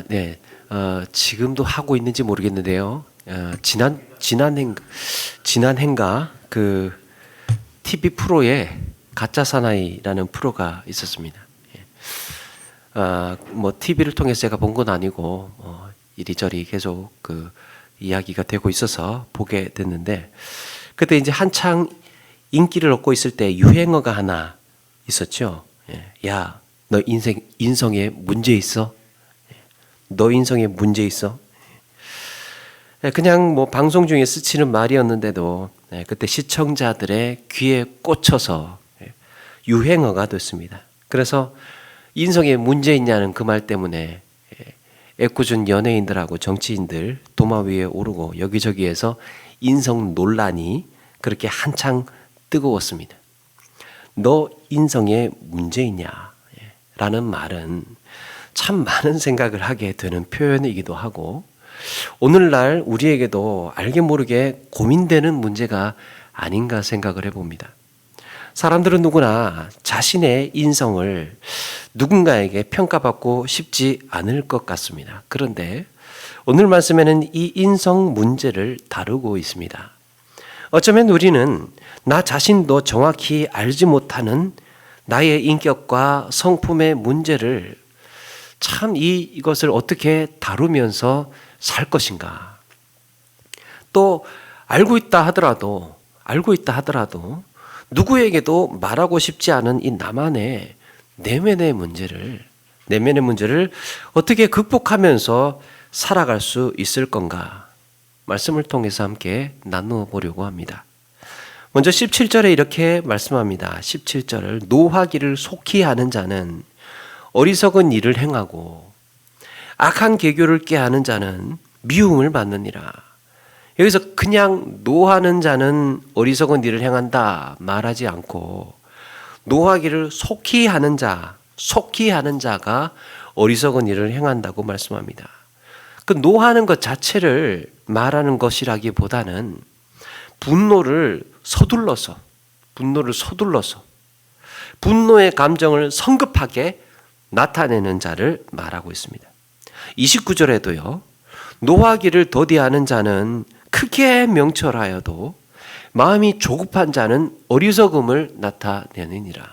네. 지금도 하고 있는지 모르겠는데요. 지난해인가 그 TV 프로에 가짜 사나이라는 프로가 있었습니다. 뭐 TV를 통해서 제가 본 건 아니고 이리저리 계속 그 이야기가 되고 있어서 보게 됐는데, 그때 이제 한창 인기를 얻고 있을 때 유행어가 하나 있었죠. 야, 너 인성에 문제 있어? 너 인성에 문제 있어? 그냥 뭐 방송 중에 스치는 말이었는데도 그때 시청자들의 귀에 꽂혀서 유행어가 됐습니다. 그래서 인성에 문제 있냐는 그 말 때문에 애꿎은 연예인들하고 정치인들 도마 위에 오르고 여기저기에서 인성 논란이 그렇게 한창 뜨거웠습니다. 너 인성에 문제 있냐? 라는 말은 참 많은 생각을 하게 되는 표현이기도 하고, 오늘날 우리에게도 알게 모르게 고민되는 문제가 아닌가 생각을 해봅니다. 사람들은 누구나 자신의 인성을 누군가에게 평가받고 싶지 않을 것 같습니다. 그런데 오늘 말씀에는 이 인성 문제를 다루고 있습니다. 어쩌면 우리는 나 자신도 정확히 알지 못하는 나의 인격과 성품의 문제를 참 이것을 어떻게 다루면서 살 것인가. 또 알고 있다 하더라도 누구에게도 말하고 싶지 않은 이 나만의 내면의 문제를 어떻게 극복하면서 살아갈 수 있을 건가. 말씀을 통해서 함께 나누어 보려고 합니다. 먼저 17절에 이렇게 말씀합니다. 17절을 노하기를 속히 하는 자는 어리석은 일을 행하고 악한 계교를 꾀하는 자는 미움을 받느니라. 여기서 그냥 노하는 자는 어리석은 일을 행한다 말하지 않고 노하기를 속히 하는 자가 어리석은 일을 행한다고 말씀합니다. 그 노하는 것 자체를 말하는 것이라기보다는 분노를 서둘러서 분노의 감정을 성급하게 나타내는 자를 말하고 있습니다. 29절에도요. 노하기를 더디하는 자는 크게 명철하여도 마음이 조급한 자는 어리석음을 나타내느니라.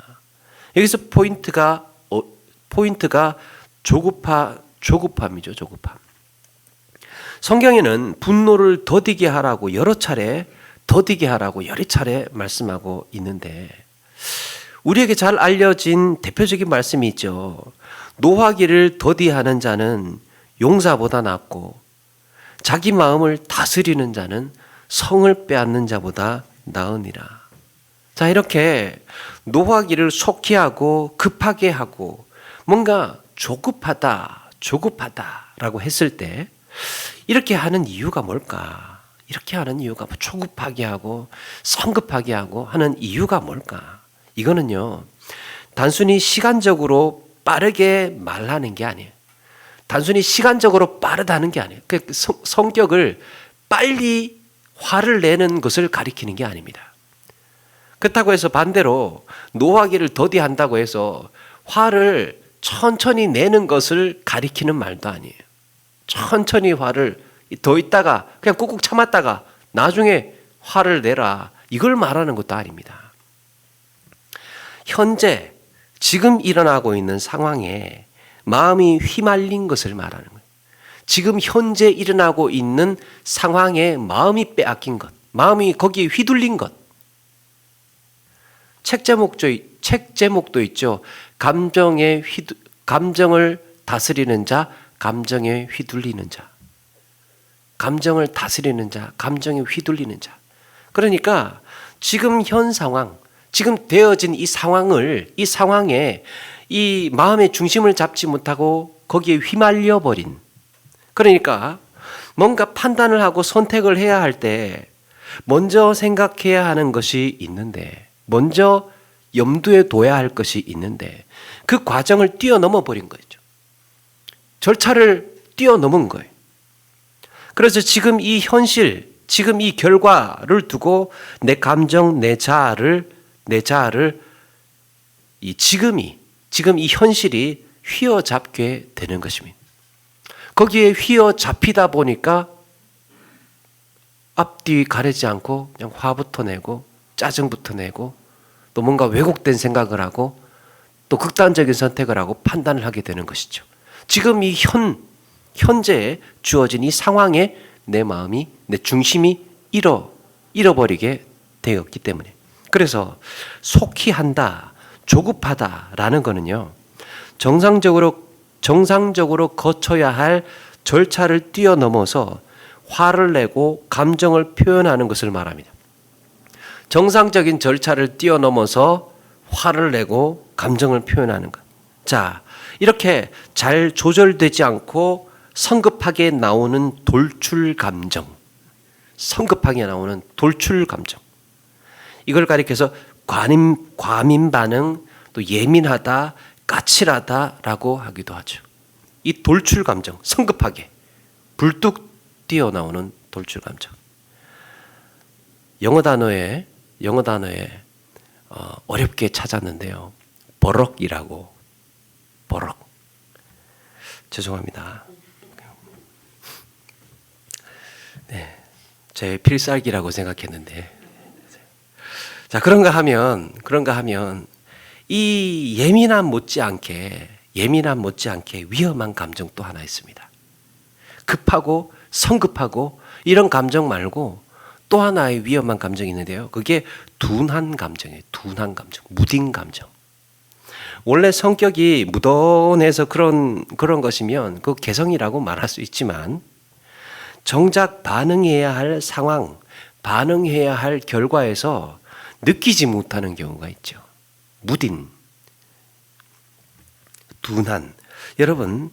여기서 포인트가 조급함이죠. 조급함. 성경에는 분노를 더디게 하라고 여러 차례 말씀하고 있는데, 우리에게 잘 알려진 대표적인 말씀이 있죠. 노하기를 더디하는 자는 용사보다 낫고 자기 마음을 다스리는 자는 성을 빼앗는 자보다 나으니라. 자, 이렇게 노하기를 속히 하고 급하게 하고 뭔가 조급하다라고 했을 때 이렇게 하는 이유가 뭘까? 이렇게 하는 이유가 초급하게 하고 성급하게 하고 하는 이유가 뭘까? 이거는요, 단순히 시간적으로 빠르게 말하는 게 아니에요. 단순히 시간적으로 빠르다는 게 아니에요. 그 성격을 빨리 화를 내는 것을 가리키는 게 아닙니다. 그렇다고 해서 반대로 노하기를 더디한다고 해서 화를 천천히 내는 것을 가리키는 말도 아니에요. 천천히 화를 더 있다가 그냥 꾹꾹 참았다가 나중에 화를 내라, 이걸 말하는 것도 아닙니다. 현재 지금 일어나고 있는 상황에 마음이 휘말린 것을 말하는 거예요. 지금 현재 일어나고 있는 상황에 마음이 빼앗긴 것, 마음이 거기에 휘둘린 것. 책 제목도 있죠. 감정을 다스리는 자, 감정에 휘둘리는 자. 감정을 다스리는 자, 감정에 휘둘리는 자. 그러니까 지금 현 상황, 지금 되어진 이 상황에 이 마음의 중심을 잡지 못하고 거기에 휘말려 버린, 그러니까 뭔가 판단을 하고 선택을 해야 할 때 먼저 생각해야 하는 것이 있는데, 먼저 염두에 둬야 할 것이 있는데 그 과정을 뛰어넘어 버린 거죠. 절차를 뛰어넘은 거예요. 그래서 지금 이 현실, 지금 이 결과를 두고 내 감정, 내 자아를 지금 이 현실이 휘어잡게 되는 것입니다. 거기에 휘어잡히다 보니까 앞뒤 가리지 않고 그냥 화부터 내고 짜증부터 내고 또 뭔가 왜곡된 생각을 하고 또 극단적인 선택을 하고 판단을 하게 되는 것이죠. 지금 이 현재에 주어진 이 상황에 내 마음이, 내 중심이 잃어버리게 되었기 때문에. 그래서 속히 한다, 조급하다라는 거는요, 정상적으로 거쳐야 할 절차를 뛰어넘어서 화를 내고 감정을 표현하는 것을 말합니다. 정상적인 절차를 뛰어넘어서 화를 내고 감정을 표현하는 것. 자, 이렇게 잘 조절되지 않고 성급하게 나오는 돌출 감정. 성급하게 나오는 돌출 감정. 이걸 가리켜서 과민 반응, 또 예민하다, 까칠하다라고 하기도 하죠. 이 돌출 감정, 성급하게 불뚝 뛰어나오는 돌출 감정. 영어 단어에 어렵게 찾았는데요. 버럭이라고. 버럭. 죄송합니다. 네, 제 필살기라고 생각했는데. 자, 그런가 하면 이 예민함 못지않게 위험한 감정 또 하나 있습니다. 급하고 성급하고 이런 감정 말고 또 하나의 위험한 감정이 있는데요. 그게 둔한 감정이에요. 둔한 감정, 무딘 감정. 원래 성격이 무던해서 그런 것이면 그 개성이라고 말할 수 있지만 정작 반응해야 할 상황, 반응해야 할 결과에서 느끼지 못하는 경우가 있죠. 무딘, 둔한. 여러분,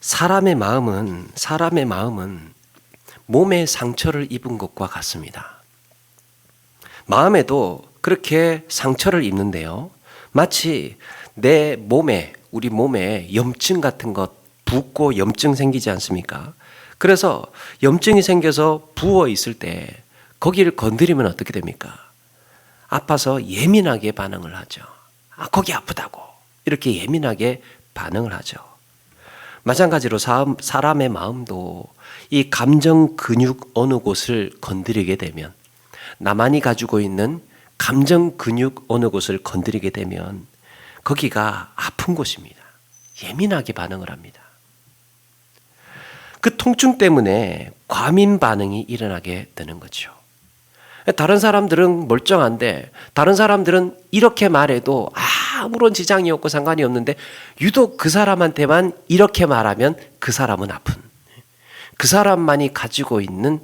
사람의 마음은 몸에 상처를 입은 것과 같습니다. 마음에도 그렇게 상처를 입는데요. 마치 내 몸에, 우리 몸에 염증 같은 것 붓고 염증 생기지 않습니까? 그래서 염증이 생겨서 부어 있을 때 거기를 건드리면 어떻게 됩니까? 아파서 예민하게 반응을 하죠. 아, 거기 아프다고. 이렇게 예민하게 반응을 하죠. 마찬가지로 사람의 마음도 이 감정 근육 어느 곳을 건드리게 되면, 나만이 가지고 있는 감정 근육 어느 곳을 건드리게 되면 거기가 아픈 곳입니다. 예민하게 반응을 합니다. 그 통증 때문에 과민 반응이 일어나게 되는 거죠. 다른 사람들은 멀쩡한데 다른 사람들은 이렇게 말해도 아무런 지장이 없고 상관이 없는데 유독 그 사람한테만 이렇게 말하면 그 사람은 아픈, 그 사람만이 가지고 있는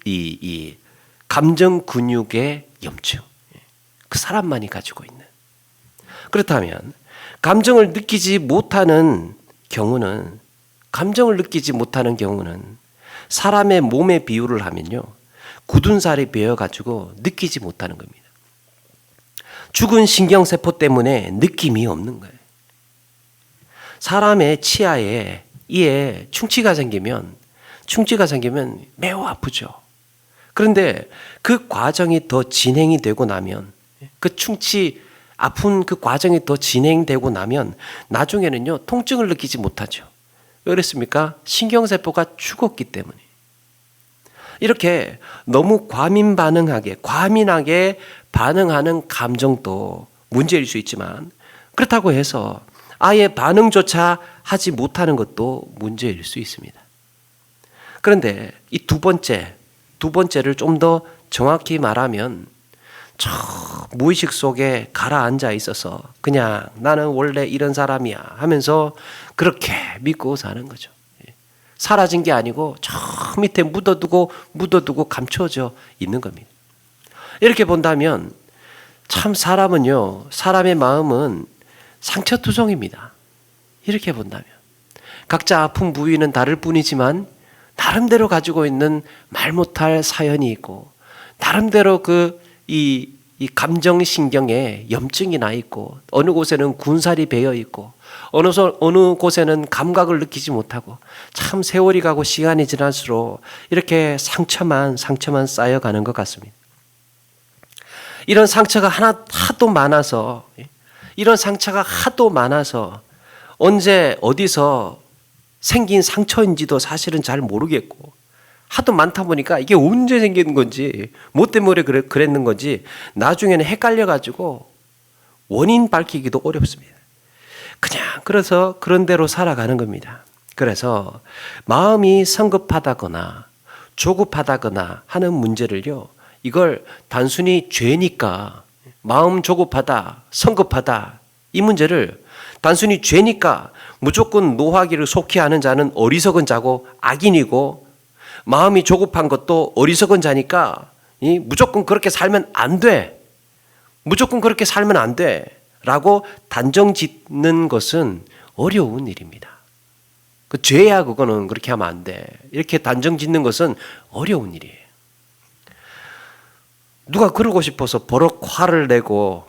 이 감정 근육의 염증, 그 사람만이 가지고 있는. 그렇다면 감정을 느끼지 못하는 경우는 사람의 몸에 비유를 하면요, 굳은 살이 베어가지고 느끼지 못하는 겁니다. 죽은 신경세포 때문에 느낌이 없는 거예요. 사람의 치아에 이에 충치가 생기면 매우 아프죠. 그런데 그 과정이 더 진행이 되고 나면, 그 충치 아픈 그 과정이 더 진행되고 나면 나중에는요, 통증을 느끼지 못하죠. 왜 그랬습니까? 신경세포가 죽었기 때문에. 이렇게 너무 과민하게 반응하는 감정도 문제일 수 있지만, 그렇다고 해서 아예 반응조차 하지 못하는 것도 문제일 수 있습니다. 그런데 이 두 번째를 좀 더 정확히 말하면, 저 무의식 속에 가라앉아 있어서 그냥 나는 원래 이런 사람이야 하면서 그렇게 믿고 사는 거죠. 사라진 게 아니고 저 밑에 묻어두고 감춰져 있는 겁니다. 이렇게 본다면 참 사람의 마음은 상처투성입니다. 이렇게 본다면 각자 아픈 부위는 다를 뿐이지만 나름대로 가지고 있는 말 못할 사연이 있고, 나름대로 이 감정신경에 염증이 나 있고, 어느 곳에는 군살이 배어 있고, 어느 곳에는 감각을 느끼지 못하고, 참 세월이 가고 시간이 지날수록 이렇게 상처만 쌓여가는 것 같습니다. 이런 상처가 하도 많아서 언제 어디서 생긴 상처인지도 사실은 잘 모르겠고 하도 많다 보니까 이게 언제 생긴 건지 뭐 때문에 그랬는 건지 나중에는 헷갈려가지고 원인 밝히기도 어렵습니다. 그냥 그래서 그런 대로 살아가는 겁니다. 그래서 마음이 성급하다거나 조급하다거나 하는 문제를요, 이걸 단순히 죄니까 마음 조급하다, 성급하다 이 문제를 단순히 죄니까 무조건 노하기를 속히 하는 자는 어리석은 자고 악인이고, 마음이 조급한 것도 어리석은 자니까 무조건 그렇게 살면 안 돼, 무조건 그렇게 살면 안 돼 라고 단정 짓는 것은 어려운 일입니다. 그 죄야 그거는 그렇게 하면 안 돼, 이렇게 단정 짓는 것은 어려운 일이에요. 누가 그러고 싶어서 버럭 화를 내고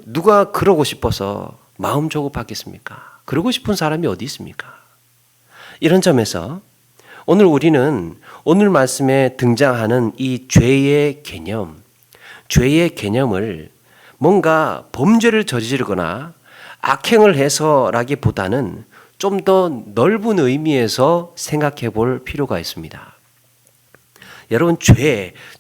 누가 그러고 싶어서 마음 조급하겠습니까? 그러고 싶은 사람이 어디 있습니까? 이런 점에서 오늘 우리는 오늘 말씀에 등장하는 이 죄의 개념을 뭔가 범죄를 저지르거나 악행을 해서라기보다는 좀 더 넓은 의미에서 생각해 볼 필요가 있습니다. 여러분,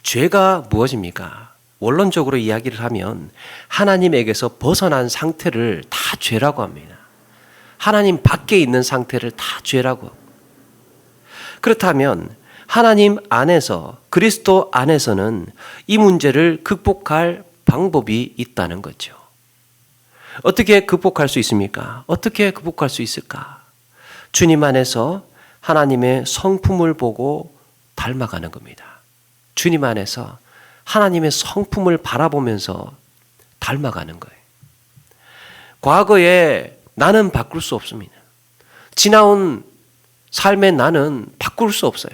죄가 무엇입니까? 원론적으로 이야기를 하면 하나님에게서 벗어난 상태를 다 죄라고 합니다. 하나님 밖에 있는 상태를 다 죄라고. 그렇다면 하나님 안에서, 그리스도 안에서는 이 문제를 극복할 방법이 있다는 거죠. 어떻게 극복할 수 있습니까? 어떻게 극복할 수 있을까? 주님 안에서 하나님의 성품을 보고 닮아가는 겁니다. 주님 안에서 하나님의 성품을 바라보면서 닮아가는 거예요. 과거에 나는 바꿀 수 없습니다. 지나온 삶의 나는 바꿀 수 없어요.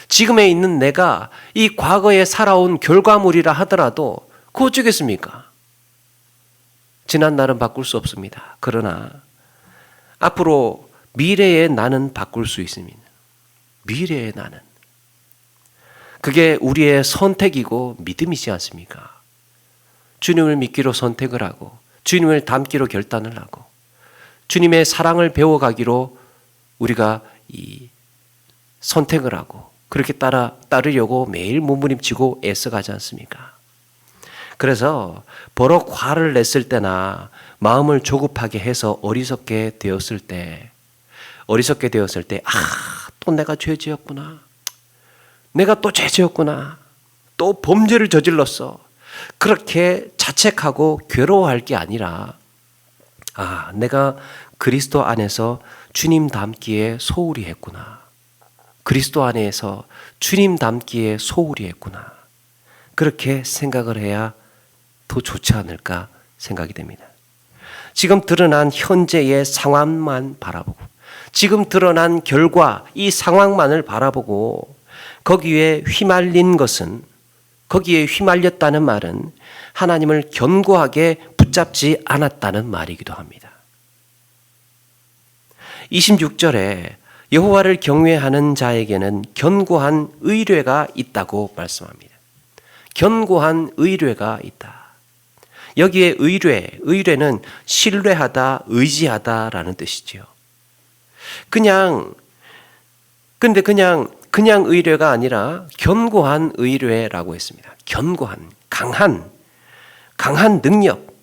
지금에 있는 내가 이 과거에 살아온 결과물이라 하더라도 그거 어쩌겠습니까? 지난 날은 바꿀 수 없습니다. 그러나 앞으로 미래의 나는 바꿀 수 있습니다. 미래의 나는. 그게 우리의 선택이고 믿음이지 않습니까? 주님을 믿기로 선택을 하고 주님을 닮기로 결단을 하고 주님의 사랑을 배워가기로 우리가 이 선택을 하고 그렇게 따르려고 매일 몸부림치고 애써가지 않습니까? 그래서 버럭 화를 냈을 때나 마음을 조급하게 해서 어리석게 되었을 때 또 내가 죄 지었구나, 내가 또 죄 지었구나, 또 범죄를 저질렀어, 그렇게 자책하고 괴로워할 게 아니라 내가 그리스도 안에서 주님 닮기에 소홀히 했구나, 그리스도 안에서 주님 닮기에 소홀히 했구나, 그렇게 생각을 해야 더 좋지 않을까 생각이 됩니다. 지금 드러난 현재의 상황만 바라보고, 지금 드러난 결과, 이 상황만을 바라보고 거기에 휘말렸다는 말은 하나님을 견고하게 붙잡지 않았다는 말이기도 합니다. 26절에 여호와를 경외하는 자에게는 견고한 의뢰가 있다고 말씀합니다. 견고한 의뢰가 있다. 여기에 의뢰는 신뢰하다, 의지하다라는 뜻이지요. 근데 그냥 의뢰가 아니라 견고한 의뢰라고 했습니다. 견고한, 강한 능력,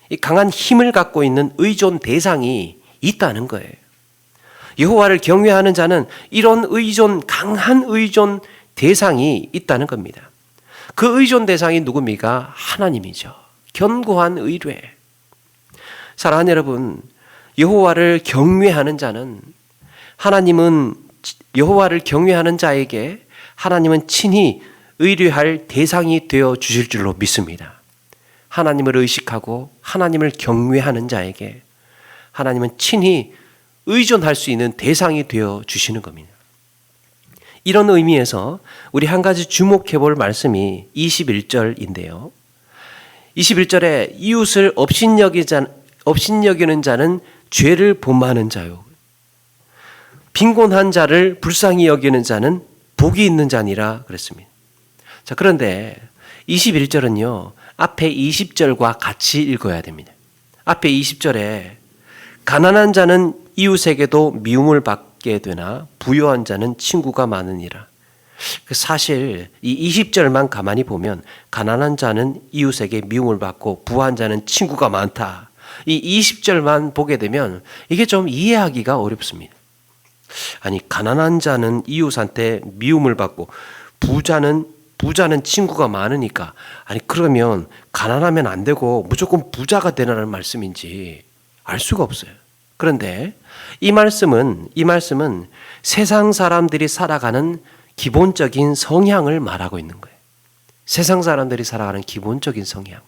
이 강한 힘을 갖고 있는 의존 대상이 있다는 거예요. 여호와를 경외하는 자는 이런 강한 의존 대상이 있다는 겁니다. 그 의존 대상이 누굽니까? 하나님이죠. 견고한 의뢰. 사랑하는 여러분, 여호와를 경외하는 자는 여호와를 경외하는 자에게 하나님은 친히 의뢰할 대상이 되어 주실 줄로 믿습니다. 하나님을 의식하고 하나님을 경외하는 자에게 하나님은 친히 의존할 수 있는 대상이 되어 주시는 겁니다. 이런 의미에서 우리 한 가지 주목해 볼 말씀이 21절인데요. 21절에 이웃을 업신여기는 자는 죄를 본하는 자요, 빈곤한 자를 불쌍히 여기는 자는 복이 있는 자니라 그랬습니다. 자, 그런데 21절은요, 앞에 20절과 같이 읽어야 됩니다. 앞에 20절에 가난한 자는 이웃에게도 미움을 받게 되나 부유한 자는 친구가 많으니라. 사실 이 20절만 가만히 보면 가난한 자는 이웃에게 미움을 받고 부한 자는 친구가 많다. 이 20절만 보게 되면 이게 좀 이해하기가 어렵습니다. 아니, 가난한 자는 이웃한테 미움을 받고 부자는 친구가 많으니까, 아니 그러면 가난하면 안 되고 무조건 부자가 되라는 말씀인지 알 수가 없어요. 그런데 이 말씀은 세상 사람들이 살아가는 기본적인 성향을 말하고 있는 거예요. 세상 사람들이 살아가는 기본적인 성향.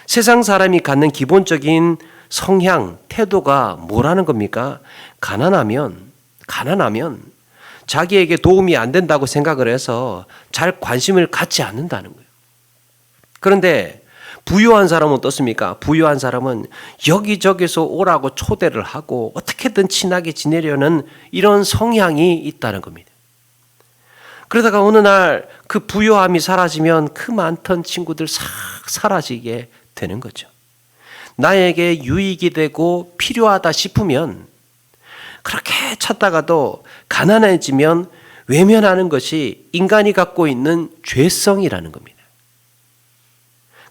세상 사람이 갖는 기본적인 성향, 태도가 뭐라는 겁니까? 가난하면 자기에게 도움이 안 된다고 생각을 해서 잘 관심을 갖지 않는다는 거예요. 그런데 부유한 사람은 어떻습니까? 부유한 사람은 여기저기서 오라고 초대를 하고 어떻게든 친하게 지내려는 이런 성향이 있다는 겁니다. 그러다가 어느 날 그 부유함이 사라지면 그 많던 친구들 싹 사라지게 되는 거죠. 나에게 유익이 되고 필요하다 싶으면 그렇게 찾다가도 가난해지면 외면하는 것이 인간이 갖고 있는 죄성이라는 겁니다.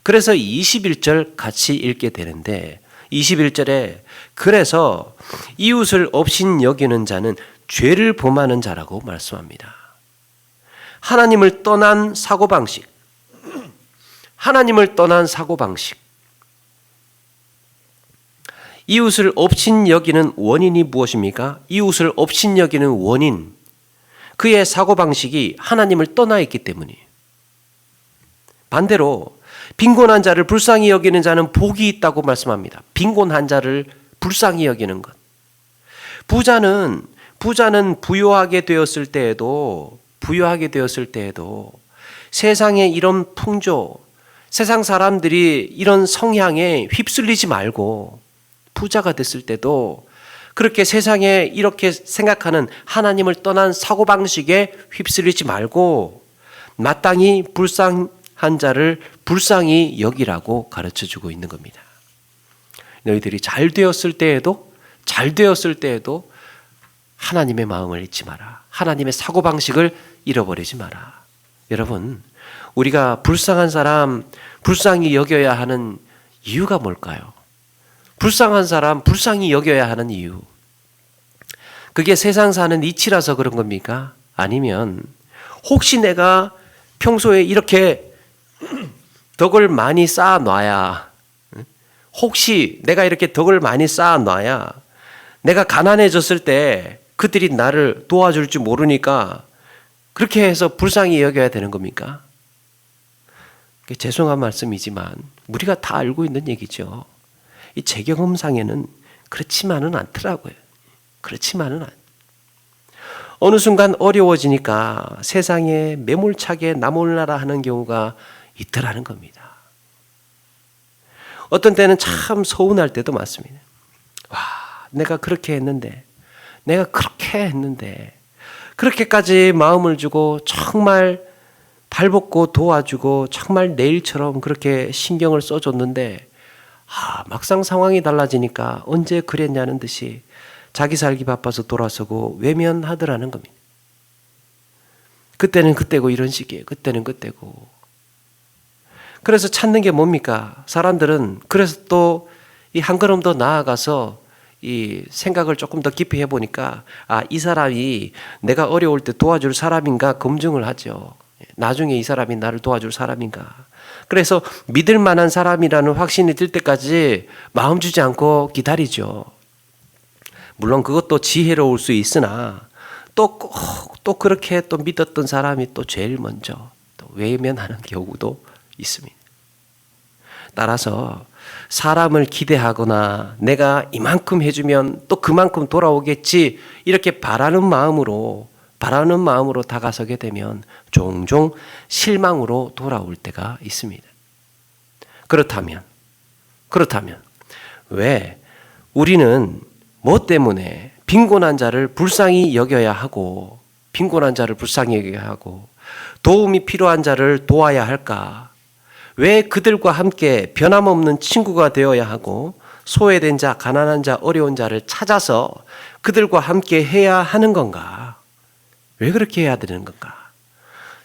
그래서 21절 같이 읽게 되는데 21절에 그래서 이웃을 업신 여기는 자는 죄를 범하는 자라고 말씀합니다. 하나님을 떠난 사고방식. 이웃을 업신 여기는 원인이 무엇입니까? 이웃을 업신 여기는 원인. 그의 사고방식이 하나님을 떠나 있기 때문이에요. 반대로 빈곤한 자를 불쌍히 여기는 자는 복이 있다고 말씀합니다. 빈곤한 자를 불쌍히 여기는 것. 부자는 부유하게 되었을 때에도 세상의 이런 풍조, 세상 사람들이 이런 성향에 휩쓸리지 말고 부자가 됐을 때도 그렇게 세상에 이렇게 생각하는 하나님을 떠난 사고방식에 휩쓸리지 말고 마땅히 불쌍한 자를 불쌍히 여기라고 가르쳐주고 있는 겁니다. 너희들이 잘 되었을 때에도 하나님의 마음을 잊지 마라. 하나님의 사고방식을 잃어버리지 마라. 여러분, 우리가 불쌍한 사람 불쌍히 여겨야 하는 이유가 뭘까요? 불쌍한 사람 불쌍히 여겨야 하는 이유. 그게 세상 사는 이치라서 그런 겁니까? 아니면 혹시 내가 평소에 이렇게 덕을 많이 쌓아놔야 내가 가난해졌을 때 그들이 나를 도와줄 줄 모르니까 그렇게 해서 불쌍히 여겨야 되는 겁니까? 죄송한 말씀이지만 우리가 다 알고 있는 얘기죠. 이 제 경험상에는 그렇지만은 않더라고요. 어느 순간 어려워지니까 세상에 매몰차게 나몰라라 하는 경우가 있더라는 겁니다. 어떤 때는 참 서운할 때도 많습니다. 와, 내가 그렇게 했는데 그렇게까지 마음을 주고 정말 발벗고 도와주고 정말 내일처럼 그렇게 신경을 써줬는데 막상 상황이 달라지니까 언제 그랬냐는 듯이 자기 살기 바빠서 돌아서고 외면하더라는 겁니다. 그때는 그때고 이런 식이에요. 그때는 그때고. 그래서 찾는 게 뭡니까? 사람들은 그래서 또 이 한 걸음 더 나아가서 이 생각을 조금 더 깊이 해보니까 이 사람이 내가 어려울 때 도와줄 사람인가 검증을 하죠. 나중에 이 사람이 나를 도와줄 사람인가. 그래서 믿을 만한 사람이라는 확신이 들 때까지 마음 주지 않고 기다리죠. 물론 그것도 지혜로울 수 있으나 또 그렇게 또 믿었던 사람이 또 제일 먼저 또 외면하는 경우도 있습니다. 따라서 사람을 기대하거나 내가 이만큼 해주면 또 그만큼 돌아오겠지 이렇게 바라는 마음으로 다가서게 되면 종종 실망으로 돌아올 때가 있습니다. 그렇다면 왜 우리는 뭐 때문에 빈곤한 자를 불쌍히 여겨야 하고 도움이 필요한 자를 도와야 할까? 왜 그들과 함께 변함없는 친구가 되어야 하고 소외된 자, 가난한 자, 어려운 자를 찾아서 그들과 함께 해야 하는 건가? 왜 그렇게 해야 되는 건가?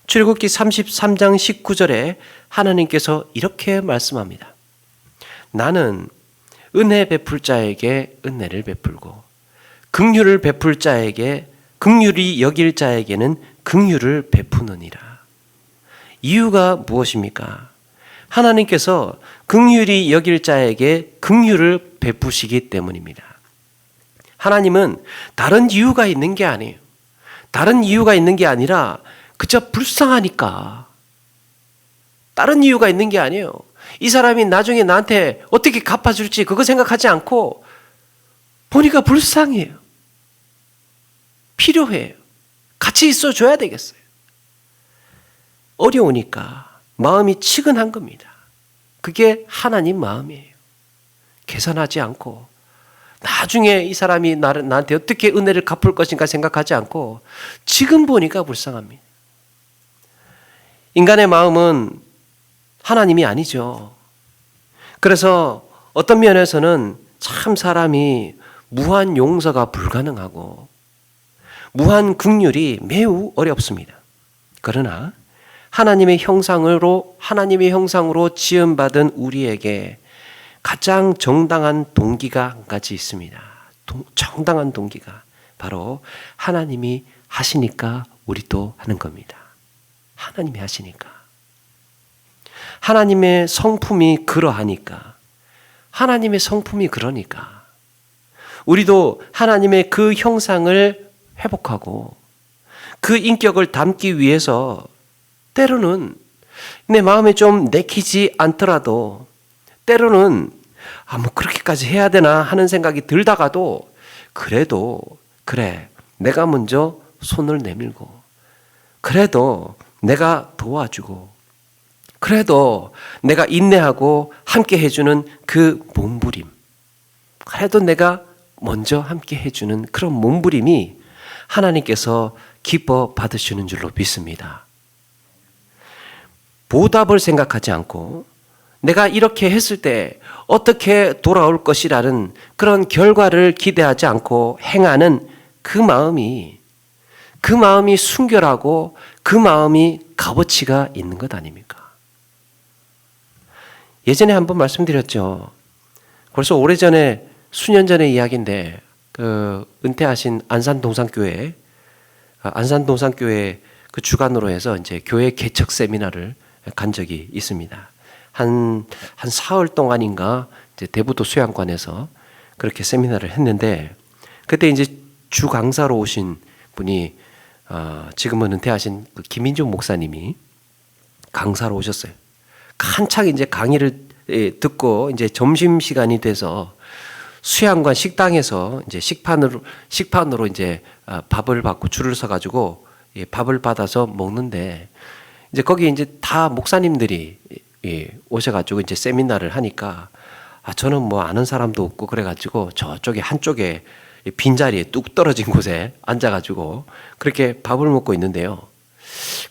출애굽기 33장 19절에 하나님께서 이렇게 말씀합니다. 나는 은혜 베풀 자에게 은혜를 베풀고 긍휼을 베풀 자에게 긍휼히 여길 자에게는 긍휼을 베푸느니라. 이유가 무엇입니까? 하나님께서 긍휼히 여길 자에게 긍휼을 베푸시기 때문입니다. 하나님은 다른 이유가 있는 게 아니에요. 다른 이유가 있는 게 아니라 그저 불쌍하니까. 다른 이유가 있는 게 아니에요. 이 사람이 나중에 나한테 어떻게 갚아줄지 그거 생각하지 않고 보니까 불쌍해요. 필요해요. 같이 있어줘야 되겠어요. 어려우니까 마음이 치근한 겁니다. 그게 하나님 마음이에요. 계산하지 않고 나중에 이 사람이 나한테 어떻게 은혜를 갚을 것인가 생각하지 않고 지금 보니까 불쌍합니다. 인간의 마음은 하나님이 아니죠. 그래서 어떤 면에서는 참 사람이 무한 용서가 불가능하고 무한 긍휼이 매우 어렵습니다. 그러나 하나님의 형상으로 지음받은 우리에게 가장 정당한 동기가 한 가지 있습니다. 정당한 동기가 바로 하나님이 하시니까 우리도 하는 겁니다. 하나님이 하시니까. 하나님의 성품이 그러하니까. 하나님의 성품이 그러니까. 우리도 하나님의 그 형상을 회복하고 그 인격을 담기 위해서 때로는 내 마음에 좀 내키지 않더라도 때로는 뭐 그렇게까지 해야 되나 하는 생각이 들다가도 그래도 그래 내가 먼저 손을 내밀고 그래도 내가 도와주고 그래도 내가 인내하고 함께 해주는 그 몸부림 그래도 내가 먼저 함께 해주는 그런 몸부림이 하나님께서 기뻐 받으시는 줄로 믿습니다. 보답을 생각하지 않고 내가 이렇게 했을 때 어떻게 돌아올 것이라는 그런 결과를 기대하지 않고 행하는 그 마음이 순결하고 그 마음이 값어치가 있는 것 아닙니까? 예전에 한번 말씀드렸죠. 벌써 오래전에 수년 전의 이야기인데 은퇴하신 안산동산교회 그 주관으로 해서 이제 교회 개척 세미나를 간 적이 있습니다. 한 사흘 동안인가 이제 대부도 수양관에서 그렇게 세미나를 했는데 그때 이제 주 강사로 오신 분이 지금은 은퇴하신 그 김인종 목사님이 강사로 오셨어요. 한창 이제 강의를 듣고 이제 점심 시간이 돼서 수양관 식당에서 이제 식판으로 이제 밥을 받고 줄을 서 가지고 밥을 받아서 먹는데 이제 거기 이제 다 목사님들이 오셔가지고 이제 세미나를 하니까 저는 뭐 아는 사람도 없고 그래가지고 저쪽에 한쪽에 빈자리에 뚝 떨어진 곳에 앉아가지고 그렇게 밥을 먹고 있는데요.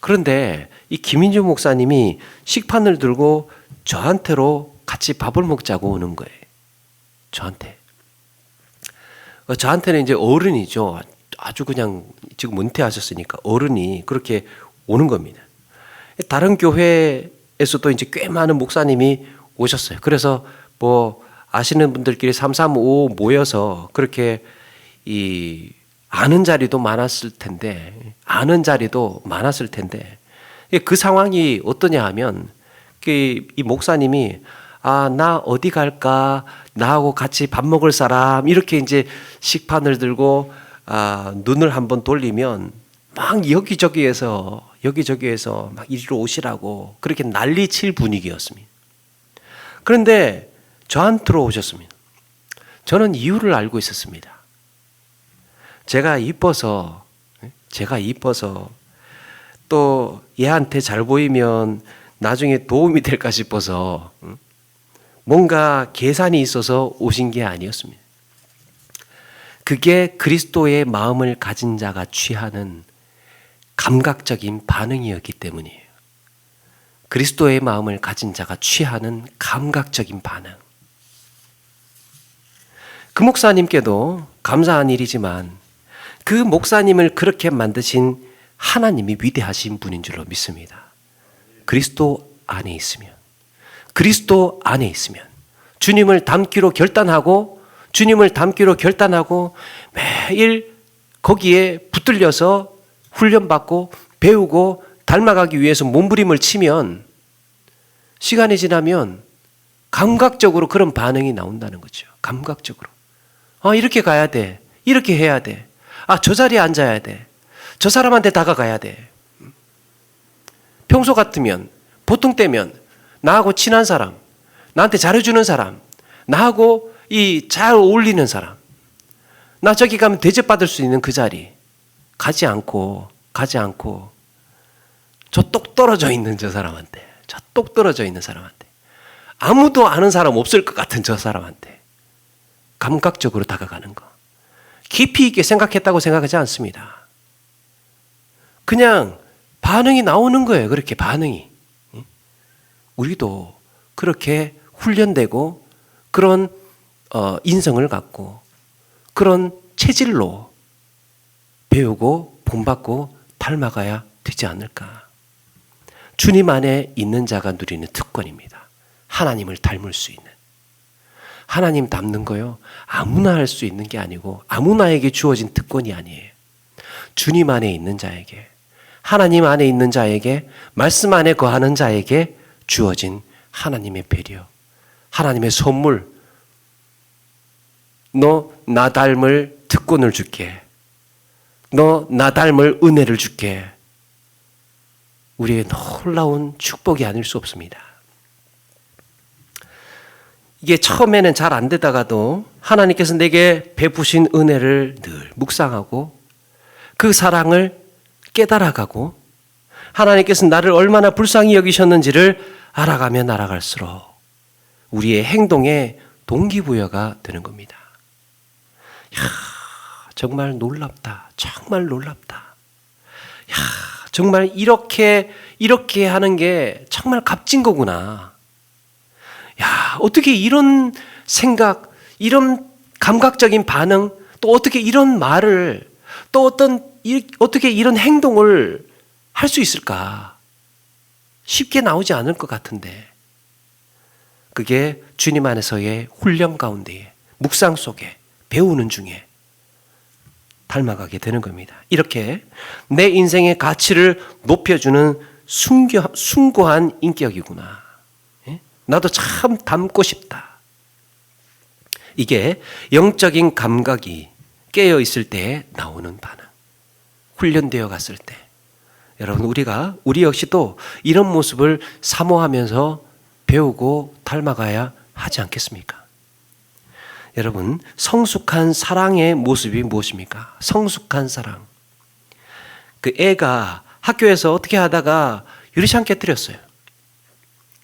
그런데 이 김인주 목사님이 식판을 들고 저한테로 같이 밥을 먹자고 오는 거예요. 저한테는 이제 어른이죠. 아주 그냥 지금 은퇴하셨으니까 어른이 그렇게 오는 겁니다. 다른 교회에서도 이제 꽤 많은 목사님이 오셨어요. 그래서 뭐 아시는 분들끼리 335 모여서 그렇게 아는 자리도 많았을 텐데 그 상황이 어떠냐 하면 이 목사님이 나 어디 갈까? 나하고 같이 밥 먹을 사람? 이렇게 이제 식판을 들고 눈을 한번 돌리면 막 여기저기에서 막 이리로 오시라고 그렇게 난리 칠 분위기였습니다. 그런데 저한테로 오셨습니다. 저는 이유를 알고 있었습니다. 제가 이뻐서 또 얘한테 잘 보이면 나중에 도움이 될까 싶어서 뭔가 계산이 있어서 오신 게 아니었습니다. 그게 그리스도의 마음을 가진 자가 취하는 감각적인 반응이었기 때문이에요. 그리스도의 마음을 가진 자가 취하는 감각적인 반응. 그 목사님께도 감사한 일이지만 그 목사님을 그렇게 만드신 하나님이 위대하신 분인 줄로 믿습니다. 그리스도 안에 있으면, 그리스도 안에 있으면 주님을 닮기로 결단하고 매일 거기에 붙들려서 훈련받고 배우고 닮아가기 위해서 몸부림을 치면 시간이 지나면 감각적으로 그런 반응이 나온다는 거죠. 감각적으로. 이렇게 가야 돼. 이렇게 해야 돼. 저 자리에 앉아야 돼. 저 사람한테 다가가야 돼. 평소 같으면, 보통 때면 나하고 친한 사람, 나한테 잘해주는 사람, 나하고 잘 어울리는 사람, 나 저기 가면 대접받을 수 있는 그 자리 가지 않고 저 똑 떨어져 있는 저 사람한테, 아무도 아는 사람 없을 것 같은 저 사람한테 감각적으로 다가가는 거. 깊이 있게 생각했다고 생각하지 않습니다. 그냥 반응이 나오는 거예요. 그렇게 반응이. 우리도 그렇게 훈련되고 그런 인성을 갖고 그런 체질로 배우고 본받고 닮아가야 되지 않을까. 주님 안에 있는 자가 누리는 특권입니다. 하나님을 닮을 수 있는. 하나님 닮는 거요, 아무나 할 수 있는 게 아니고 아무나에게 주어진 특권이 아니에요. 주님 안에 있는 자에게, 하나님 안에 있는 자에게, 말씀 안에 거하는 자에게 주어진 하나님의 배려, 하나님의 선물. 너 나 닮을 특권을 줄게. 너 나 닮을 은혜를 줄게. 우리의 놀라운 축복이 아닐 수 없습니다. 이게 처음에는 잘 안 되다가도 하나님께서 내게 베푸신 은혜를 늘 묵상하고 그 사랑을 깨달아가고 하나님께서 나를 얼마나 불쌍히 여기셨는지를 알아가면 알아갈수록 우리의 행동에 동기부여가 되는 겁니다. 정말 놀랍다. 정말 놀랍다. 정말 이렇게 하는 게 정말 값진 거구나. 어떻게 이런 생각, 이런 감각적인 반응, 또 어떻게 이런 말을, 또 어떻게 이런 행동을 할 수 있을까? 쉽게 나오지 않을 것 같은데, 그게 주님 안에서의 훈련 가운데에, 묵상 속에, 배우는 중에 닮아가게 되는 겁니다. 이렇게 내 인생의 가치를 높여주는 숭고한 인격이구나. 나도 참 닮고 싶다. 이게 영적인 감각이 깨어 있을 때 나오는 반응. 훈련되어 갔을 때. 여러분, 우리 역시도 이런 모습을 사모하면서 배우고 닮아가야 하지 않겠습니까? 여러분, 성숙한 사랑의 모습이 무엇입니까? 성숙한 사랑. 그 애가 학교에서 어떻게 하다가 유리창 깨뜨렸어요.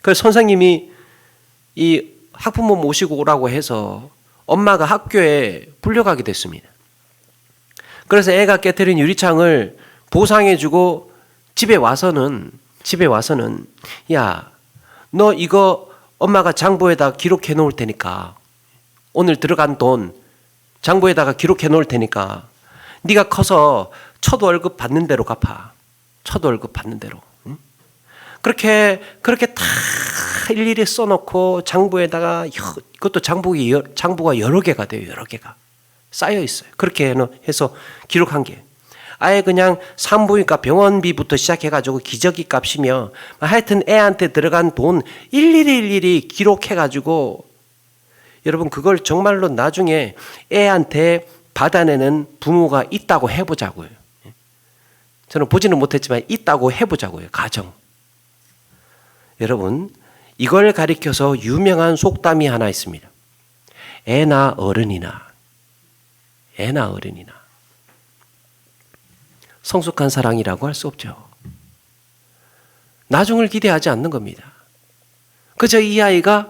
그래서 선생님이 이 학부모 모시고 오라고 해서 엄마가 학교에 불려가게 됐습니다. 그래서 애가 깨뜨린 유리창을 보상해주고 집에 와서는 야, 너 이거 엄마가 장부에다 기록해 놓을 테니까, 오늘 들어간 돈 장부에다가 기록해 놓을 테니까 네가 커서 첫 월급 받는 대로 갚아. 첫 월급 받는 대로. 응? 그렇게 다 일일이 써놓고 장부에다가, 그것도 장부가 여러 개가 돼요. 여러 개가 쌓여 있어요. 그렇게 해서 기록한 게 아예 그냥 산부인과 병원비부터 시작해가지고 기저귀 값이며 하여튼 애한테 들어간 돈 일일이 기록해가지고, 여러분, 그걸 정말로 나중에 애한테 받아내는 부모가 있다고 해보자고요. 저는 보지는 못했지만 있다고 해보자고요. 가정. 여러분, 이걸 가리켜서 유명한 속담이 하나 있습니다. 애나 어른이나. 성숙한 사랑이라고 할 수 없죠. 나중을 기대하지 않는 겁니다. 그저 이 아이가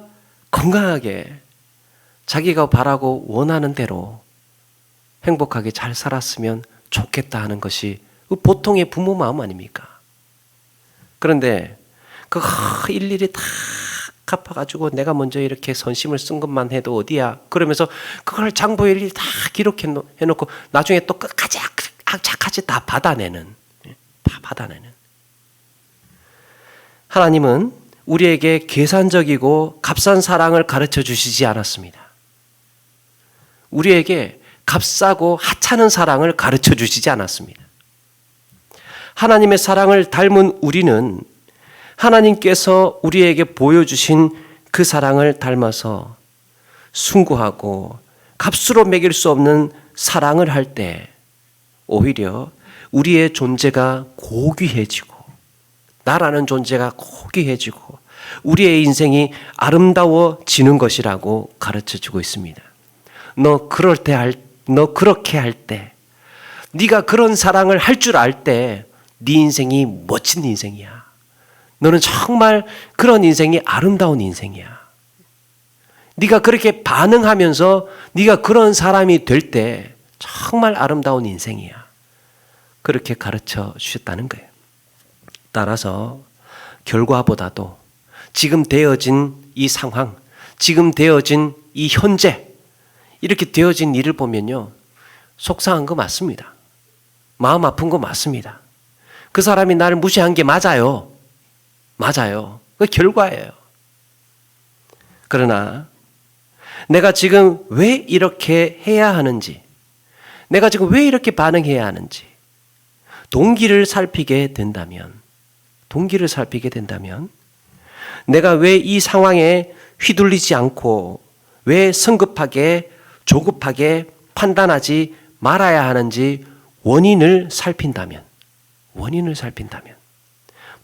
건강하게 자기가 바라고 원하는 대로 행복하게 잘 살았으면 좋겠다 하는 것이 보통의 부모 마음 아닙니까? 그런데 그 일일이 다 갚아가지고 내가 먼저 이렇게 선심을 쓴 것만 해도 어디야. 그러면서 그걸 장부일일 다 기록해놓고 나중에 또 끝까지 악착같이 다 받아내는. 하나님은 우리에게 계산적이고 값싼 사랑을 가르쳐 주시지 않았습니다. 우리에게 값싸고 하찮은 사랑을 가르쳐 주시지 않았습니다. 하나님의 사랑을 닮은 우리는 하나님께서 우리에게 보여주신 그 사랑을 닮아서 숭고하고 값으로 매길 수 없는 사랑을 할 때 오히려 우리의 존재가 고귀해지고 나라는 존재가 고귀해지고 우리의 인생이 아름다워지는 것이라고 가르쳐주고 있습니다. 너 그렇게 할 때, 네가 그런 사랑을 할 줄 알 때 네 인생이 멋진 인생이야. 너는 정말 그런 인생이 아름다운 인생이야. 네가 그렇게 반응하면서 네가 그런 사람이 될 때 정말 아름다운 인생이야. 그렇게 가르쳐 주셨다는 거예요. 따라서 결과보다도 지금 되어진 이 상황, 지금 되어진 이 현재, 이렇게 되어진 일을 보면요, 속상한 거 맞습니다. 마음 아픈 거 맞습니다. 그 사람이 나를 무시한 게 맞아요. 맞아요. 그 결과예요. 그러나 내가 지금 왜 이렇게 해야 하는지, 내가 지금 왜 이렇게 반응해야 하는지 동기를 살피게 된다면 내가 왜 이 상황에 휘둘리지 않고 왜 성급하게 조급하게 판단하지 말아야 하는지 원인을 살핀다면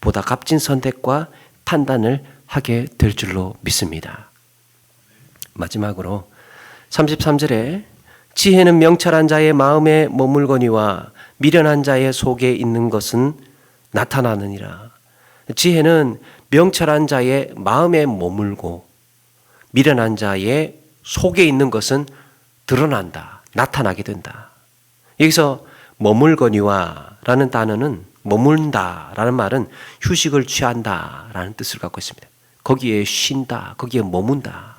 보다 값진 선택과 판단을 하게 될 줄로 믿습니다. 마지막으로 33절에 지혜는 명철한 자의 마음에 머물거니와 미련한 자의 속에 있는 것은 나타나느니라. 지혜는 명철한 자의 마음에 머물고 미련한 자의 속에 있는 것은 드러난다, 나타나게 된다. 여기서 머물거니와 라는 단어는 머문다 라는 말은 휴식을 취한다 라는 뜻을 갖고 있습니다. 거기에 쉰다, 거기에 머문다.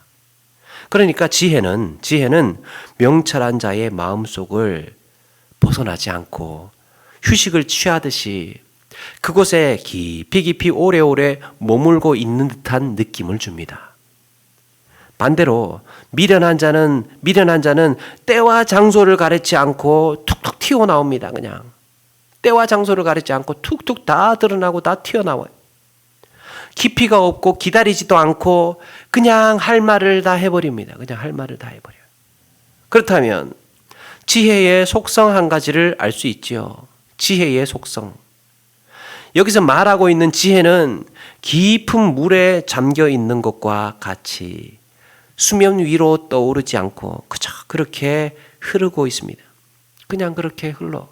그러니까 지혜는 명철한 자의 마음속을 벗어나지 않고 휴식을 취하듯이 그곳에 깊이 오래오래 머물고 있는 듯한 느낌을 줍니다. 반대로 미련한 자는 때와 장소를 가리지 않고 툭툭 튀어나옵니다. 그냥 때와 장소를 가리지 않고 툭툭 다 드러나고 다 튀어나와요. 깊이가 없고 기다리지도 않고 그냥 할 말을 다 해버립니다. 그냥 할 말을 다 해버려요. 그렇다면 지혜의 속성 한 가지를 알 수 있지요. 지혜의 속성. 여기서 말하고 있는 지혜는 깊은 물에 잠겨 있는 것과 같이 수면 위로 떠오르지 않고 그저 그렇게 흐르고 있습니다. 그냥 그렇게 흘러.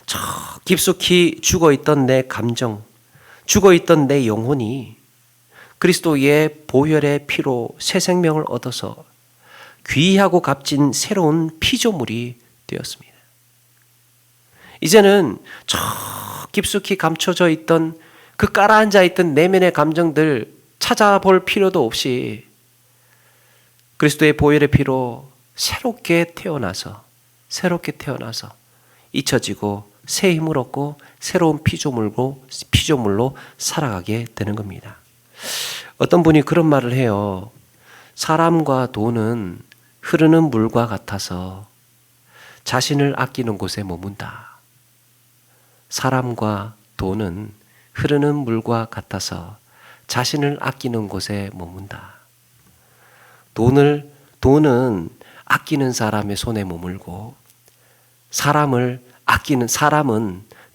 저 깊숙이 죽어있던 내 감정, 죽어있던 내 영혼이 그리스도의 보혈의 피로 새 생명을 얻어서 귀하고 값진 새로운 피조물이 되었습니다. 이제는 저 깊숙이 감춰져 있던 그 깔아앉아 있던 내면의 감정들 찾아볼 필요도 없이 그리스도의 보혈의 피로 새롭게 태어나서 잊혀지고 새 힘을 얻고 새로운 피조물로 살아가게 되는 겁니다. 어떤 분이 그런 말을 해요. 사람과 돈은 흐르는 물과 같아서 자신을 아끼는 곳에 머문다. 사람과 돈은 흐르는 물과 같아서 자신을 아끼는 곳에 머문다. 돈은 아끼는 사람의 손에 머물고 사람은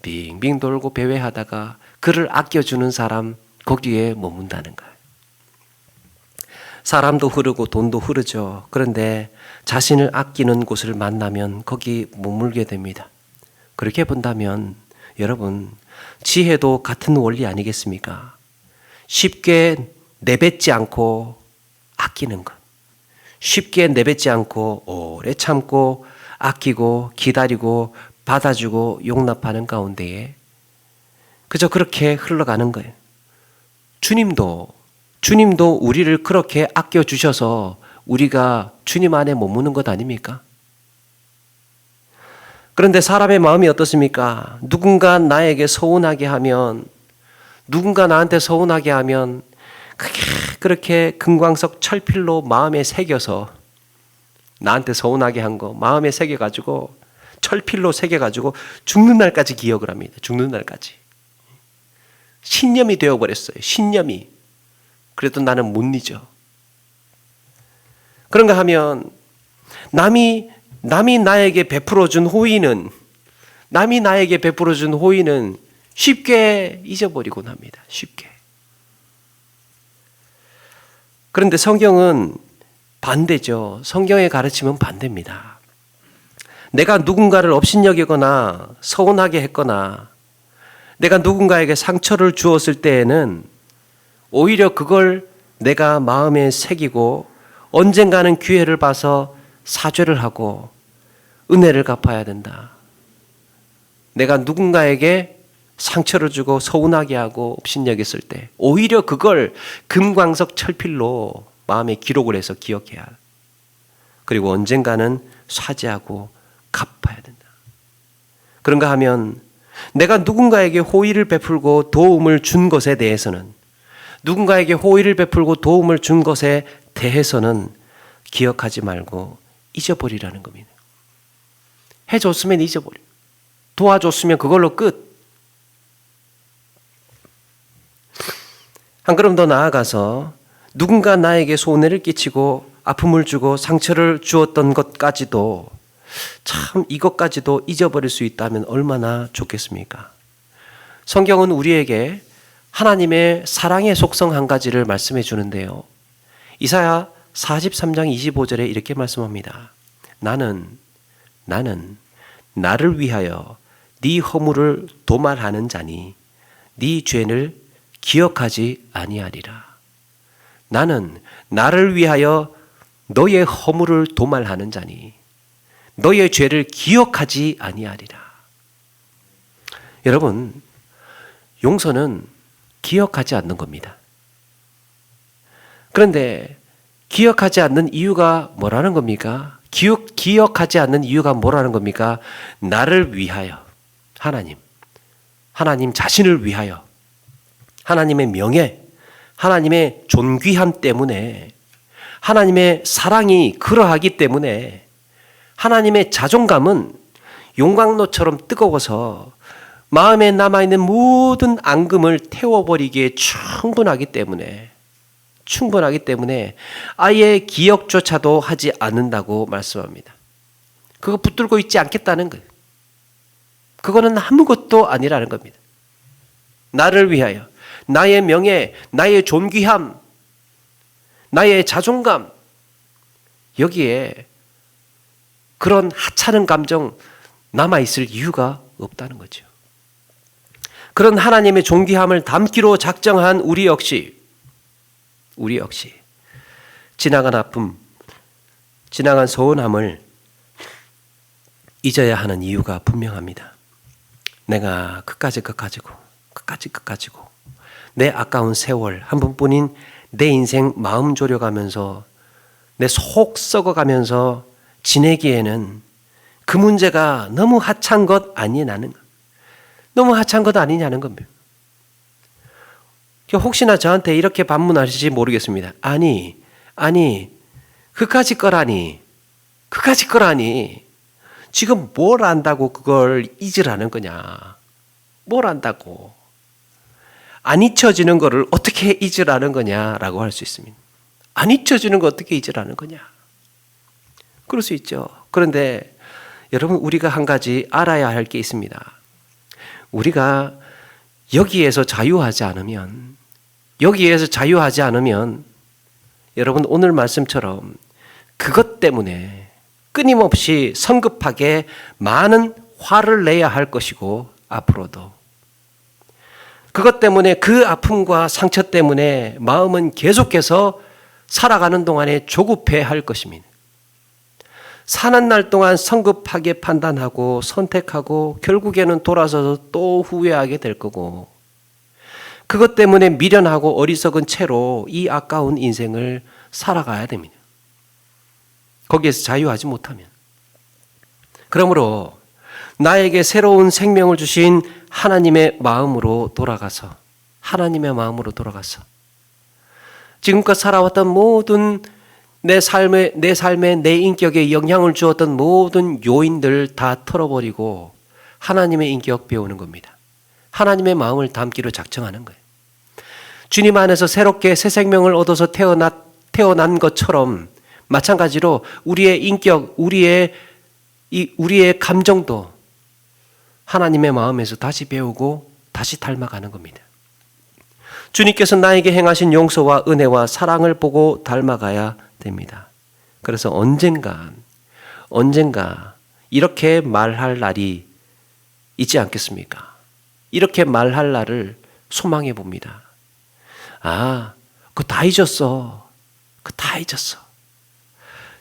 빙빙 돌고 배회하다가 그를 아껴주는 사람 거기에 머문다는 거예요. 사람도 흐르고 돈도 흐르죠. 그런데 자신을 아끼는 곳을 만나면 거기 머물게 됩니다. 그렇게 본다면 여러분 지혜도 같은 원리 아니겠습니까? 쉽게 내뱉지 않고 아끼는 것. 쉽게 내뱉지 않고 오래 참고 아끼고 기다리고 받아주고 용납하는 가운데에 그저 그렇게 흘러가는 거예요. 주님도 주님도 우리를 그렇게 아껴주셔서 우리가 주님 안에 머무는 것 아닙니까? 그런데 사람의 마음이 어떻습니까? 누군가 나에게 서운하게 하면, 누군가 나한테 서운하게 하면 그렇게 금광석 철필로 마음에 새겨서, 나한테 서운하게 한 거 마음에 새겨가지고 철필로 새겨가지고 죽는 날까지 기억을 합니다. 죽는 날까지. 신념이 되어버렸어요. 신념이. 그래도 나는 못 잊어. 그런가 하면 남이 나에게 베풀어준 호의는, 남이 나에게 베풀어준 호의는 쉽게 잊어버리곤 합니다. 쉽게. 그런데 성경은 반대죠. 성경의 가르침은 반대입니다. 내가 누군가를 업신여기거나 서운하게 했거나 내가 누군가에게 상처를 주었을 때에는 오히려 그걸 내가 마음에 새기고 언젠가는 기회를 봐서 사죄를 하고 은혜를 갚아야 된다. 내가 누군가에게 상처를 주고 서운하게 하고 업신여겼을 때 오히려 그걸 금광석 철필로 마음에 기록을 해서 기억해야, 그리고 언젠가는 사죄하고 갚아야 된다. 그런가 하면 내가 누군가에게 호의를 베풀고 도움을 준 것에 대해서는, 누군가에게 호의를 베풀고 도움을 준 것에 대해서는 기억하지 말고 잊어버리라는 겁니다. 해줬으면 잊어버려. 도와줬으면 그걸로 끝. 한 걸음 더 나아가서 누군가 나에게 손해를 끼치고 아픔을 주고 상처를 주었던 것까지도, 참 이것까지도 잊어버릴 수 있다면 얼마나 좋겠습니까? 성경은 우리에게 하나님의 사랑의 속성 한 가지를 말씀해 주는데요. 이사야 43장 25절에 이렇게 말씀합니다. 나는 나를 위하여 네 허물을 도말하는 자니 네 죄를 기억하지 아니하리라. 나는 나를 위하여 너의 허물을 도말하는 자니 너의 죄를 기억하지 아니하리라. 여러분, 용서는 기억하지 않는 겁니다. 그런데 기억하지 않는 이유가 뭐라는 겁니까? 기억하지 않는 이유가 뭐라는 겁니까? 나를 위하여, 하나님 자신을 위하여, 하나님의 명예, 하나님의 존귀함 때문에, 하나님의 사랑이 그러하기 때문에 하나님의 자존감은 용광로처럼 뜨거워서 마음에 남아있는 모든 앙금을 태워버리기에 충분하기 때문에 아예 기억조차도 하지 않는다고 말씀합니다. 그거 붙들고 있지 않겠다는 거예요. 그거는 아무것도 아니라는 겁니다. 나를 위하여, 나의 명예, 나의 존귀함, 나의 자존감, 여기에 그런 하찮은 감정 남아있을 이유가 없다는 거죠. 그런 하나님의 존귀함을 담기로 작정한 우리 역시 지나간 아픔, 지나간 서운함을 잊어야 하는 이유가 분명합니다. 내가 끝까지 내 아까운 세월, 한 번뿐인 내 인생 마음 졸여가면서 내 속 썩어가면서 지내기에는 그 문제가 너무 하찮은 것 아니냐는 것. 너무 하찮은 것 아니냐는 겁니다. 혹시나 저한테 이렇게 반문하실지 모르겠습니다. 아니, 그까짓 거라니. 지금 뭘 안다고 그걸 잊으라는 거냐. 뭘 안다고. 안 잊혀지는 거를 어떻게 잊으라는 거냐라고 할 수 있습니다. 안 잊혀지는 거 어떻게 잊으라는 거냐. 그럴 수 있죠. 그런데 여러분, 우리가 한 가지 알아야 할 게 있습니다. 우리가 여기에서 자유하지 않으면 여러분, 오늘 말씀처럼 그것 때문에 끊임없이 성급하게 많은 화를 내야 할 것이고, 앞으로도 그것 때문에, 그 아픔과 상처 때문에 마음은 계속해서 살아가는 동안에 조급해 할 것입니다. 사는 날 동안 성급하게 판단하고 선택하고 결국에는 돌아서서 또 후회하게 될 거고, 그것 때문에 미련하고 어리석은 채로 이 아까운 인생을 살아가야 됩니다. 거기에서 자유하지 못하면. 그러므로 나에게 새로운 생명을 주신 하나님의 마음으로 돌아가서 지금껏 살아왔던 모든 내 삶에 내 인격에 영향을 주었던 모든 요인들 다 털어버리고 하나님의 인격 배우는 겁니다. 하나님의 마음을 담기로 작정하는 거예요. 주님 안에서 새롭게 새 생명을 얻어서 태어난 것처럼 마찬가지로 우리의 인격, 우리의 감정도 하나님의 마음에서 다시 배우고 다시 닮아가는 겁니다. 주님께서 나에게 행하신 용서와 은혜와 사랑을 보고 닮아가야 됩니다. 그래서 언젠가 이렇게 말할 날이 있지 않겠습니까? 이렇게 말할 날을 소망해 봅니다. 그거 다 잊었어.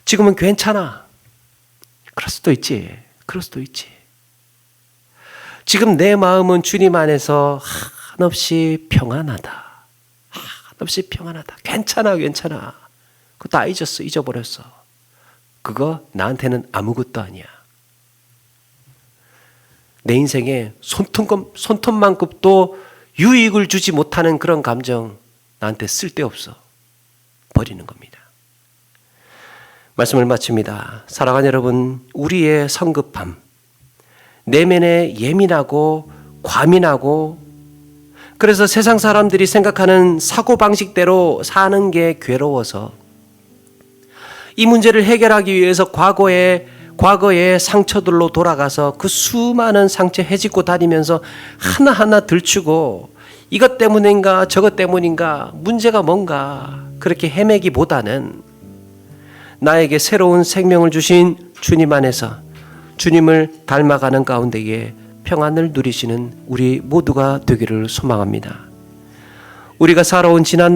지금은 괜찮아. 그럴 수도 있지. 지금 내 마음은 주님 안에서 한없이 평안하다. 괜찮아. 그거 다 잊어버렸어. 그거 나한테는 아무것도 아니야. 내 인생에 손톱만큼도 유익을 주지 못하는 그런 감정 나한테 쓸데없어. 버리는 겁니다. 말씀을 마칩니다. 사랑하는 여러분, 우리의 성급함, 내면에 예민하고 과민하고 그래서 세상 사람들이 생각하는 사고방식대로 사는 게 괴로워서 이 문제를 해결하기 위해서 과거의 상처들로 돌아가서 그 수많은 상처 헤집고 다니면서 하나하나 들추고 이것 때문인가 저것 때문인가 문제가 뭔가 그렇게 헤매기보다는 나에게 새로운 생명을 주신 주님 안에서 주님을 닮아가는 가운데에 평안을 누리시는 우리 모두가 되기를 소망합니다. 우리가 살아온 지난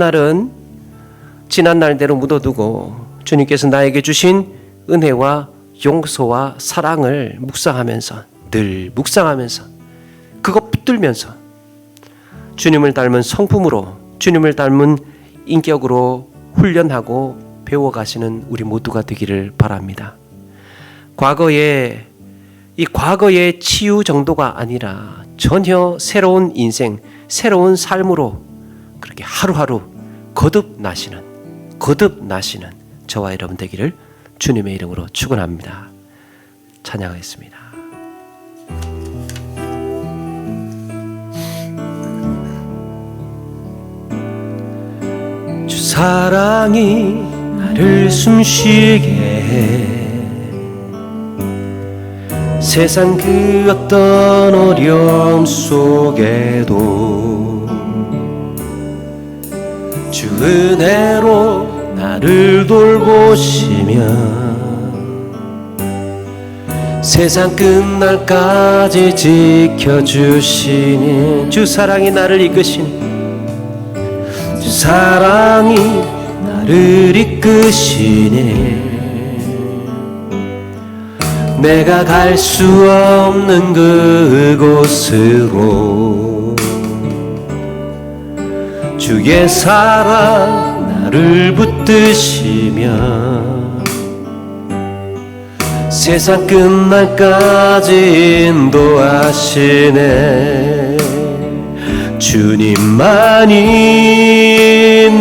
날대로 묻어두고 주님께서 나에게 주신 은혜와 용서와 사랑을 늘 묵상하면서 그것 붙들면서 주님을 닮은 성품으로 주님을 닮은 인격으로 훈련하고 배워가시는 우리 모두가 되기를 바랍니다. 과거의 치유 정도가 아니라 전혀 새로운 인생, 새로운 삶으로 그렇게 하루하루 거듭나시는 저와 여러분 되기를 주님의 이름으로 축원합니다. 찬양하겠습니다. 주 사랑이 나를 숨쉬게 해 세상 그 어떤 어려움 속에도 주 은혜로 나를 돌보시며 세상 끝날까지 지켜주시니 주 사랑이 나를 이끄시니 주 사랑이 나를 이끄시니 내가 갈 수 없는 그곳으로 주의 사랑 나를 붙드시며 세상 끝날까지 인도하시네. 주님만이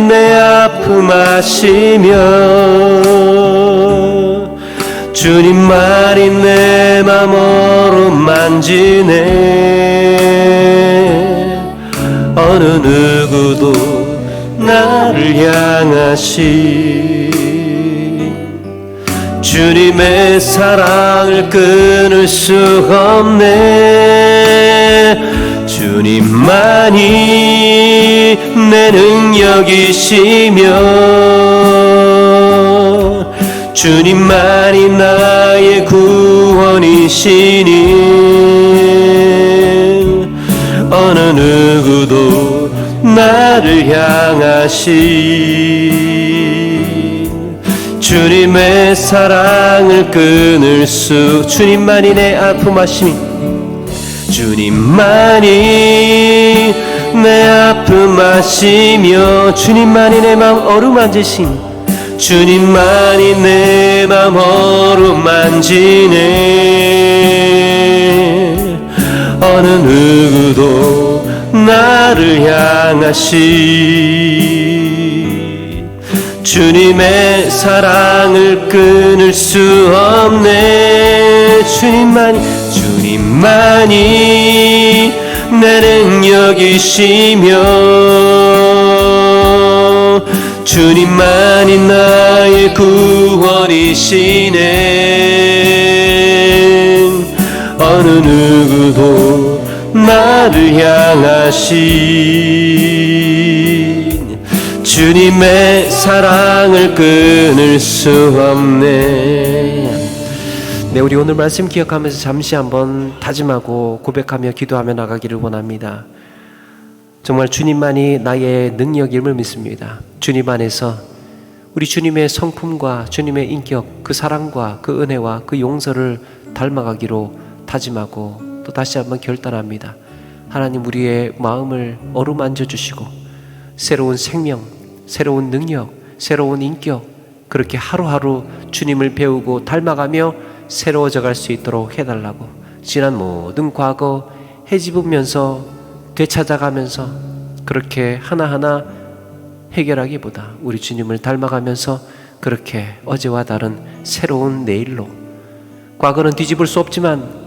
내 아픔 아시며 주님만이 내 맘 어루만지네. 어느 누구도 나를 향하신 주님의 사랑을 끊을 수 없네. 주님만이 내 능력이시며 주님만이 나의 구원이시니 어느 누구도 나를 향하신 주님의 사랑을 끊을 수 주님만이 내 아픔 아심이 주님만이 내 아픔 아시며 주님만이 내 맘 어루만지신 주님만이 내 맘 어루만지네. 어느 누구도 나를 향하시 주님의 사랑을 끊을 수 없네. 주님만이 내 능력이시며 주님만이 나의 구원이시네. 어느 누구도 나를 향하신 주님의 사랑을 끊을 수 없네. 네, 우리 오늘 말씀 기억하면서 잠시 한번 다짐하고 고백하며 기도하며 나가기를 원합니다. 정말 주님만이 나의 능력임을 믿습니다. 주님 안에서 우리 주님의 성품과 주님의 인격, 그 사랑과 그 은혜와 그 용서를 닮아가기로 다짐하고 또 다시 한번 결단합니다. 하나님, 우리의 마음을 어루만져 주시고 새로운 생명, 새로운 능력, 새로운 인격, 그렇게 하루하루 주님을 배우고 닮아가며 새로워져 갈 수 있도록 해달라고, 지난 모든 과거 헤집으면서 되찾아가면서 그렇게 하나하나 해결하기보다 우리 주님을 닮아가면서 그렇게 어제와 다른 새로운 내일로, 과거는 뒤집을 수 없지만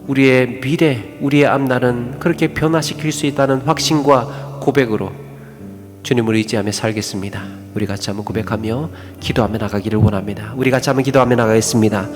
우리의 미래, 우리의 앞날은 그렇게 변화시킬 수 있다는 확신과 고백으로 주님을 의지하며 살겠습니다. 우리 같이 한번 고백하며 기도하며 나가기를 원합니다. 우리 같이 한번 기도하며 나가겠습니다.